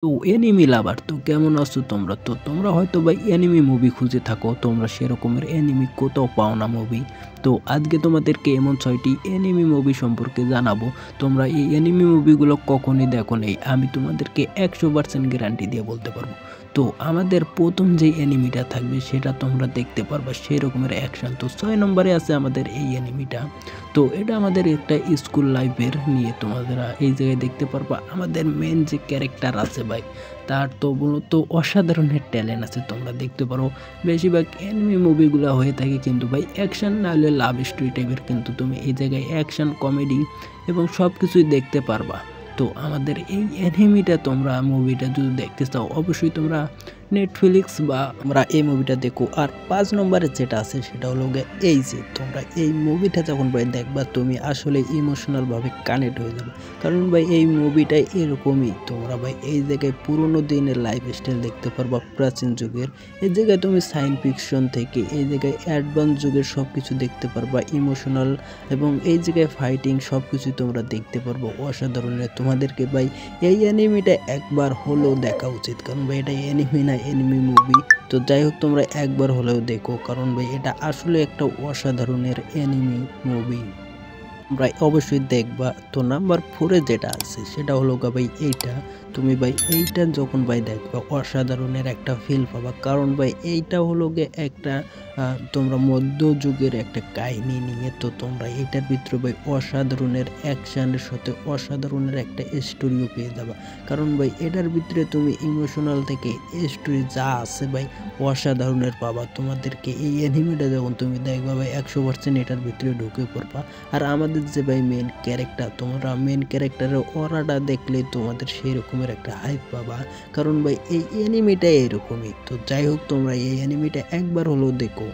তো এনিমি লাভার তো কেমন আছো তোমরা? তো তোমরা হয়তো ভাই এনিমি মুভি খুঁজে থাকো, তোমরা সেরকমের এনিমি কোথাও পাও না মুভি। তো আজকে তোমাদেরকে এমন 6টি এনিমি মুভি সম্পর্কে জানাবো। তোমরা এই এনিমি মুভিগুলো কখনই দেখো নেই, আমি তোমাদেরকে 100% গ্যারান্টি দিয়ে বলতে পারবো। তো আমাদের প্রথম যে এনিমিটা থাকবে সেটা তোমরা দেখতে পারবা সেই রকমের অ্যাকশন। তো 6 নম্বরে আছে আমাদের এই এনিমিটা। তো এটা আমাদের একটা স্কুল লাইফের নিয়ে তোমরা এই জায়গায় দেখতে পারবা। আমাদের মেন যে ক্যারেক্টার আছে ভাই, তার তো মূলত অসাধারণের ট্যালেন্ট আছে, তোমরা দেখতে পারো। বেশিরভাগ এনিমি মুভিগুলো হয়ে থাকে কিন্তু ভাই অ্যাকশন না হলে লাভ স্টোরি টাইপের, কিন্তু তুমি এই জায়গায় অ্যাকশন, কমেডি এবং সব কিছুই দেখতে পারবা। তো আমাদের এই এনিমিটা তোমরা মুভিটা যদি দেখতে চাও অবশ্যই তোমরা নেটফ্লিক্স বা আমরা এই মুভিটা দেখো। আর 5 নম্বরে যেটা আছে সেটা হলো এই যে তোমরা এই মুভিটা যখন ভাই দেখবা তুমি আসলে ইমোশনালভাবে কানেক্ট হয়ে যাবে। কারণ ভাই এই মুভিটাই এরকমই, তোমরা ভাই এই জায়গায় পুরোনো দিনের লাইফস্টাইল দেখতে পারবা, প্রাচীন যুগের। এই জায়গায় তুমি সায়েন্স ফিকশন থেকে এই জায়গায় অ্যাডভান্স যুগের সব কিছু দেখতে পারবা, ইমোশনাল এবং এই জায়গায় ফাইটিং সব কিছুই তোমরা দেখতে পারবো অসাধারণের। তোমাদেরকে ভাই এই অ্যানিমিটা একবার হলেও দেখা উচিত, কারণ ভাই এটা অ্যানিমি না, এনিমি মুভি। তো যাই হোক তোমরা একবার হলেও দেখো, কারণ ভাই এটা আসলে একটা অসাধারণের এনিমি মুভি, তোমরা অবশ্যই দেখবা। তো নাম্বার 4-এ যেটা আছে সেটা হলো ভাই এইটা। তুমি ভাই এইটা যখন ভাই দেখবা অসাধারণের একটা ফিল পাবা, কারণ ভাই এইটা হলো একটা তোমরা মধ্যযুগের একটা কাহিনী নিয়ে। তো তোমরা এটার ভিতরে ভাই অসাধারণের অ্যাকশানের সাথে অসাধারণের একটা স্টোরিও পেয়ে যাবা, কারণ ভাই এটার ভিতরে তুমি ইমোশনাল থেকে স্টোরি যা আছে ভাই অসাধারণের পাবা। তোমাদেরকে এই অ্যানিমেটা যখন তুমি দেখবা ভাই 100% এটার ভিতরে ঢুকে পড়বা। আর আমাদের যে ভাই মেন ক্যারেক্টার, তোমরা মেন ক্যারেক্টারের অরাটা দেখলে তোমাদের সেই রকমের একটা হাইপ পাবা, কারণ ভাই এই অ্যানিমেটা এরকমই। তো যাই হোক তোমরা এই অ্যানিমেটা একবার হলেও দেখো।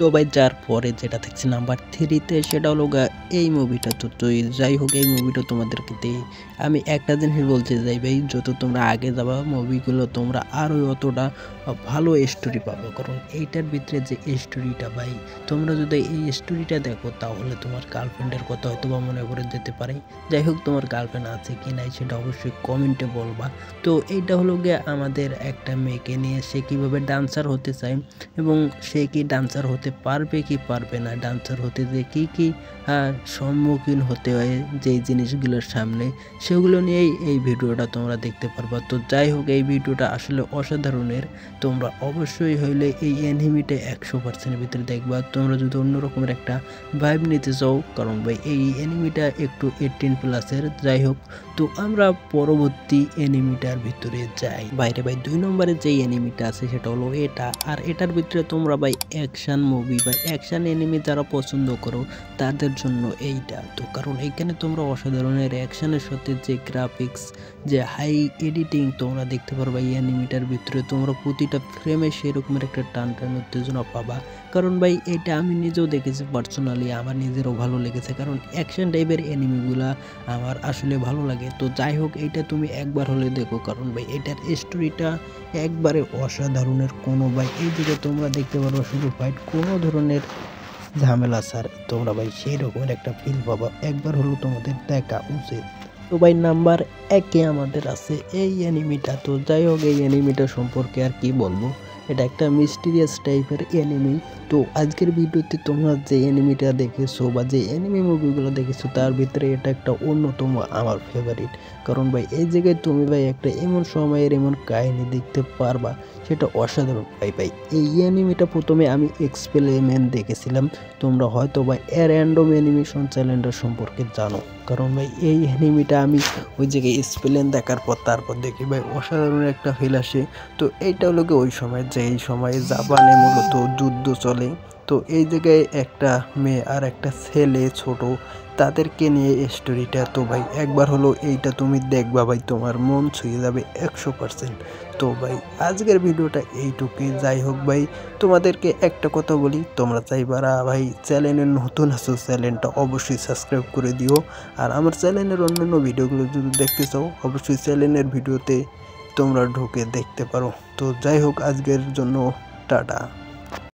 তো ভাই যার পরে যেটা থাকছে নাম্বার 3-তে সেটা হলো এই মুভিটা। তো যাই হোক এই মুভিটা তোমাদেরকে আমি একটা জিনিস বলতে চাই ভাই, যত তোমরা আগে যাবা মুভিগুলো তোমরা আরও অতটা ভালো স্টোরি পাবো, কারণ এইটার ভিতরে যে স্টোরিটা ভাই, তোমরা যদি এই স্টোরিটা দেখো তাহলে তোমার গার্লফ্রেন্ডের কথা হয়তো বা মনে করে যেতে পারে। যাই হোক তোমার গার্লফ্রেন্ড আছে কি নাই সেটা অবশ্যই কমেন্টে বলবা। তো এইটা হলো আমাদের একটা মেয়েকে নিয়ে, সে কীভাবে ডান্সার হতে চায় এবং সে কি ডান্সার হতে পারবে কি পারবে না, ডান্সার হতে যে কী কী সম্মুখীন হতে হয় যেই জিনিসগুলোর সামনে, সেগুলো নিয়েই এই ভিডিওটা তোমরা দেখতে পারবা। তো যাই হোক এই ভিডিওটা আসলে অসাধারণের, তোমরা অবশ্যই হইলে এই অ্যানিমিটা 100% ভিতরে দেখবা। তোমরা যদি অন্যরকমের একটা ভাইব নিতে চাও, কারণ ভাই এই অ্যানিমিটা একটু 18+-এর। যাই হোক তো আমরা পরবর্তী অ্যানিমিটার ভিতরে যাই। বাইরে ভাই 2 নম্বরে যেই অ্যানিমিটা আছে সেটা হলো এটা। আর এটার ভিতরে তোমরা ভাই অ্যাকশান মুভি বা অ্যাকশান অ্যানিমি যারা পছন্দ করো তাদের জন্য এইটা। তো কারণ এইখানে তোমরা অসাধারণের অ্যাকশানের সাথে যে গ্রাফিক্স, যে হাই এডিটিং তোমরা দেখতে পারবা এই অ্যানিমিটার ভিতরে। তোমরা প্রতিটা ফ্রেমে সেরকমের একটা টান উত্তেজনা পাবা, কারণ ভাই এটা আমি নিজেও দেখেছি পার্সোনালি, আমার নিজেরও ভালো লেগেছে, কারণ অ্যাকশন টাইপের অ্যানিমিগুলা আমার আসলে ভালো লাগে। তো যাই হোক এইটা তুমি একবার হলে দেখো, কারণ ভাই এটার স্টোরিটা একবারে অসাধারণের। কোনো ভাই এই দিকে তোমরা দেখতে পারো শুধু ফাইট, কোনো ধরনের ঝামেলা স্যার, তোমরা ভাই সেই রকমের একটা ফিল পাবা, একবার হলেও তোমাদের দেখা উচিত। তো ভাই নাম্বার 1-এ আমাদের আছে এই অ্যানিমিটা। তো যাই হোক এই অ্যানিমিটা সম্পর্কে আর কি বলবো, এটা একটা মিস্টিরিয়াস টাইপের অ্যানিমি। তো আজকের ভিডিওতে তোমরা যে অ্যানিমিটা দেখেছো বা যে অ্যানিমি মুভিগুলো দেখেছো তার ভিতরে এটা একটা অন্যতম আমার ফেভারিট, কারণ ভাই এই জায়গায় তুমি ভাই একটা এমন সময়ের এমন কাহিনী দেখতে পারবা সেটা অসাধারণ। ভাই এই অ্যানিমিটা প্রথমে আমি এক্সপেরিমেন্ট দেখেছিলাম, তোমরা হয়তো বা র্যান্ডম অ্যানিমেশন চ্যানেলটা সম্পর্কে জানো, কারণ ভাই এই অ্যানিমিটা আমি ওই জায়গায় স্পেলেন দেখার পর তারপর দেখি ভাই অসাধারণ একটা ফিল আসে। তো এইটা হলো ওই সময় যে এই সময়ে জাপানে মূলত যুদ্ধ চলে। তো এই জায়গায় একটা মেয়ে আর একটা ছেলে ছোট, তাদেরকে নিয়ে স্টোরিটা। তো ভাই একবার হলো এইটা তুমি দেখবা ভাই, তোমার মন ছুঁয়ে যাবে 100%। তো ভাই আজকের ভিডিওটা এইটুকুই। যাই হোক ভাই তোমাদেরকে একটা কথা বলি, তোমরা চাইবারা ভাই চ্যানেলে নতুন আছো চ্যানেলটা অবশ্যই সাবস্ক্রাইব করে দিও। আর আমার চ্যানেলের অন্যান্য ভিডিওগুলো যদি দেখতে চাও অবশ্যই চ্যানেলের ভিডিওতে তোমরা ঢুকে দেখতে পারো। তো যাই হোক আজকের জন্য টাটা।